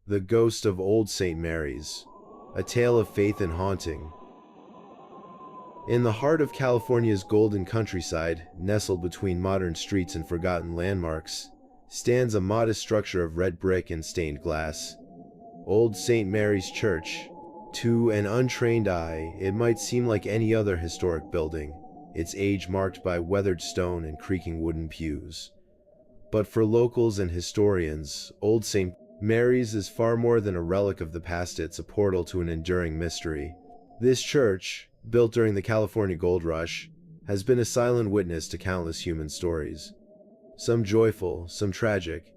The Ghost of Old St. Mary's, a tale of faith and haunting. In the heart of California's golden countryside, nestled between modern streets and forgotten landmarks, stands a modest structure of red brick and stained glass. Old St. Mary's Church. To an untrained eye, it might seem like any other historic building, its age marked by weathered stone and creaking wooden pews. But for locals and historians, Old St. Mary's is far more than a relic of the past. It's a portal to an enduring mystery. This church, built during the California Gold Rush, has been a silent witness to countless human stories. Some joyful, some tragic,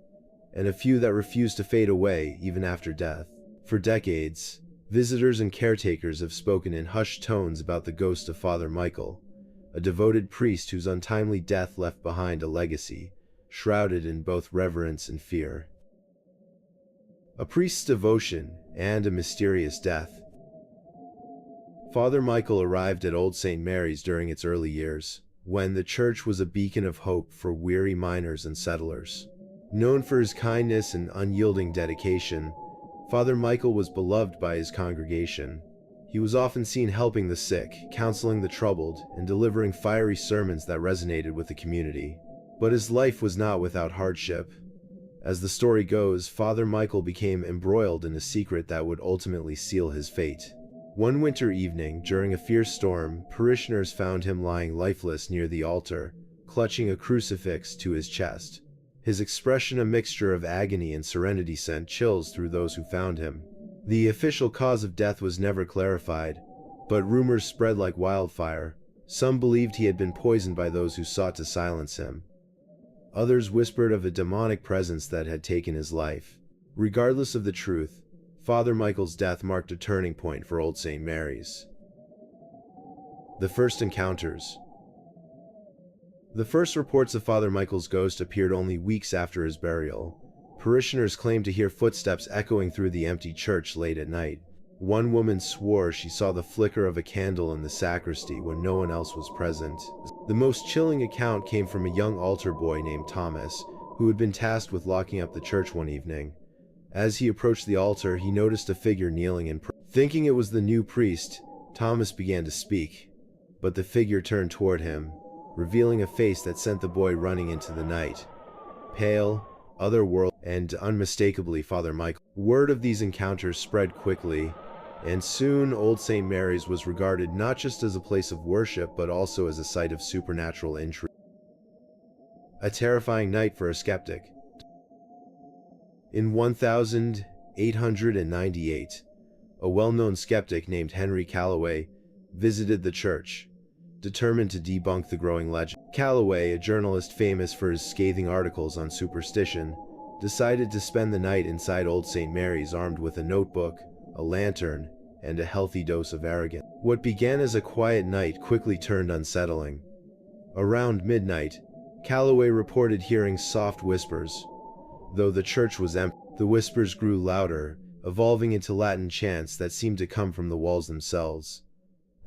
and a few that refuse to fade away even after death. For decades, visitors and caretakers have spoken in hushed tones about the ghost of Father Michael, a devoted priest whose untimely death left behind a legacy, shrouded in both reverence and fear. A priest's devotion and a mysterious death. Father Michael arrived at Old St. Mary's during its early years, when the church was a beacon of hope for weary miners and settlers. Known for his kindness and unyielding dedication, Father Michael was beloved by his congregation. He was often seen helping the sick, counseling the troubled, and delivering fiery sermons that resonated with the community. But his life was not without hardship. As the story goes, Father Michael became embroiled in a secret that would ultimately seal his fate. One winter evening, during a fierce storm, parishioners found him lying lifeless near the altar, clutching a crucifix to his chest. His expression, a mixture of agony and serenity, sent chills through those who found him. The official cause of death was never clarified, but rumors spread like wildfire. Some believed he had been poisoned by those who sought to silence him. Others whispered of a demonic presence that had taken his life. Regardless of the truth, Father Michael's death marked a turning point for Old St. Mary's. The first encounters. The first reports of Father Michael's ghost appeared only weeks after his burial. Parishioners claimed to hear footsteps echoing through the empty church late at night. One woman swore she saw the flicker of a candle in the sacristy when no one else was present. The most chilling account came from a young altar boy named Thomas, who had been tasked with locking up the church one evening. As he approached the altar, he noticed a figure kneeling in prayer. Thinking it was the new priest, Thomas began to speak, but the figure turned toward him, revealing a face that sent the boy running into the night. Pale, otherworldly, and unmistakably Father Michael. Word of these encounters spread quickly, and soon Old St. Mary's was regarded not just as a place of worship but also as a site of supernatural intrigue. A terrifying night for a skeptic. In 1898, a well-known skeptic named Henry Calloway visited the church, determined to debunk the growing legend. Calloway, a journalist famous for his scathing articles on superstition, decided to spend the night inside Old St. Mary's armed with a notebook, a lantern, and a healthy dose of arrogance. What began as a quiet night quickly turned unsettling. Around midnight, Calloway reported hearing soft whispers. Though the church was empty, the whispers grew louder, evolving into Latin chants that seemed to come from the walls themselves.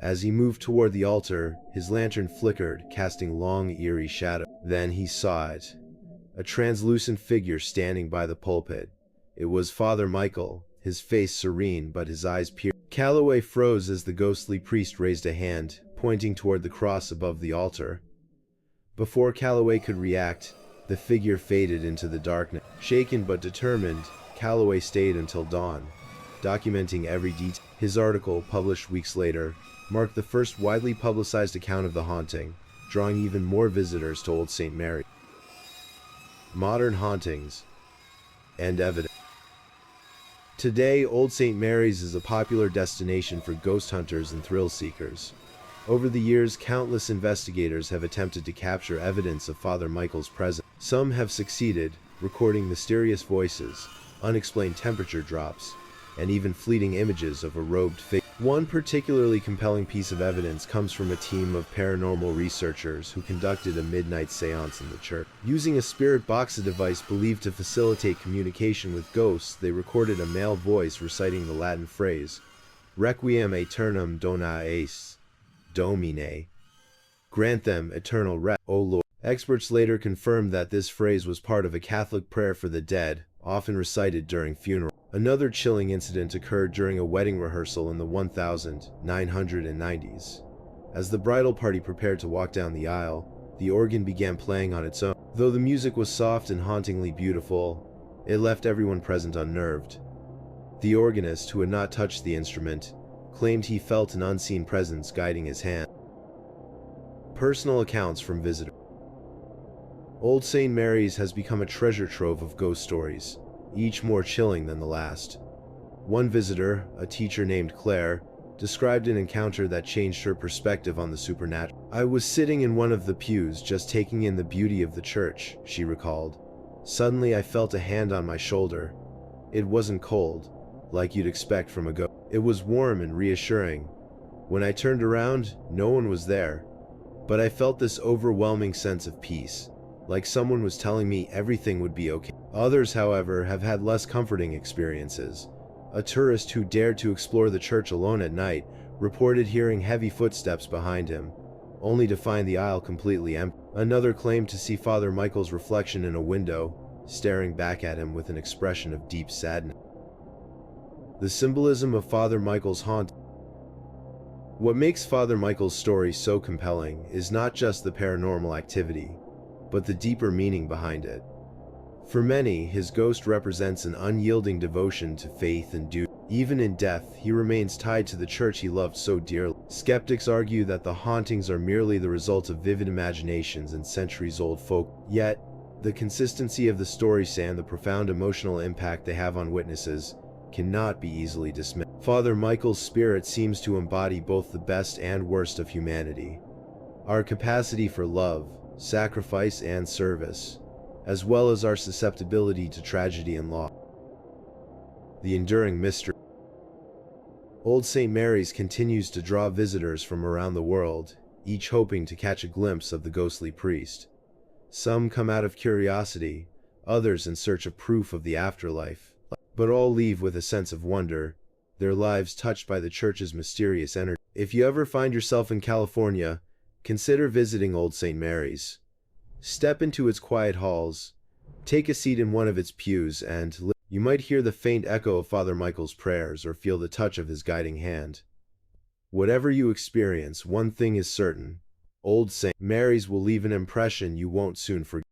As he moved toward the altar, his lantern flickered, casting long, eerie shadows. Then he saw it. A translucent figure standing by the pulpit. It was Father Michael, his face serene but his eyes piercing. Calloway froze as the ghostly priest raised a hand, pointing toward the cross above the altar. Before Calloway could react, the figure faded into the darkness. Shaken but determined, Calloway stayed until dawn, documenting every detail. His article, published weeks later, marked the first widely publicized account of the haunting, drawing even more visitors to Old St. Mary. Modern hauntings and evidence. Today, Old St. Mary's is a popular destination for ghost hunters and thrill seekers. Over the years, countless investigators have attempted to capture evidence of Father Michael's presence. Some have succeeded, recording mysterious voices, unexplained temperature drops, and even fleeting images of a robed figure. One particularly compelling piece of evidence comes from a team of paranormal researchers who conducted a midnight seance in the church. Using a spirit box, a device believed to facilitate communication with ghosts, they recorded a male voice reciting the Latin phrase, Requiem aeternam dona eis, Domine. Grant them eternal rest, O Lord. Experts later confirmed that this phrase was part of a Catholic prayer for the dead, often recited during funerals. Another chilling incident occurred during a wedding rehearsal in the 1990s. As the bridal party prepared to walk down the aisle, the organ began playing on its own. Though the music was soft and hauntingly beautiful, it left everyone present unnerved. The organist, who had not touched the instrument, claimed he felt an unseen presence guiding his hand. Personal accounts from visitors. Old St. Mary's has become a treasure trove of ghost stories, each more chilling than the last. One visitor, a teacher named Claire, described an encounter that changed her perspective on the supernatural. "I was sitting in one of the pews just taking in the beauty of the church," she recalled. "Suddenly I felt a hand on my shoulder. It wasn't cold, like you'd expect from a ghost. It was warm and reassuring. When I turned around, no one was there, but I felt this overwhelming sense of peace, like someone was telling me everything would be okay." Others, however, have had less comforting experiences. A tourist who dared to explore the church alone at night reported hearing heavy footsteps behind him, only to find the aisle completely empty. Another claimed to see Father Michael's reflection in a window, staring back at him with an expression of deep sadness. The symbolism of Father Michael's haunting. What makes Father Michael's story so compelling is not just the paranormal activity, but the deeper meaning behind it. For many, his ghost represents an unyielding devotion to faith and duty. Even in death, he remains tied to the church he loved so dearly. Skeptics argue that the hauntings are merely the result of vivid imaginations and centuries-old folk. Yet, the consistency of the stories and the profound emotional impact they have on witnesses cannot be easily dismissed. Father Michael's spirit seems to embody both the best and worst of humanity. Our capacity for love, sacrifice, and service, as well as our susceptibility to tragedy and loss. The enduring mystery. Old St. Mary's continues to draw visitors from around the world, each hoping to catch a glimpse of the ghostly priest. Some come out of curiosity, others in search of proof of the afterlife, but all leave with a sense of wonder, their lives touched by the church's mysterious energy. If you ever find yourself in California, consider visiting Old St. Mary's. Step into its quiet halls, take a seat in one of its pews, and you might hear the faint echo of Father Michael's prayers or feel the touch of his guiding hand. Whatever you experience, one thing is certain: Old St. Mary's will leave an impression you won't soon forget.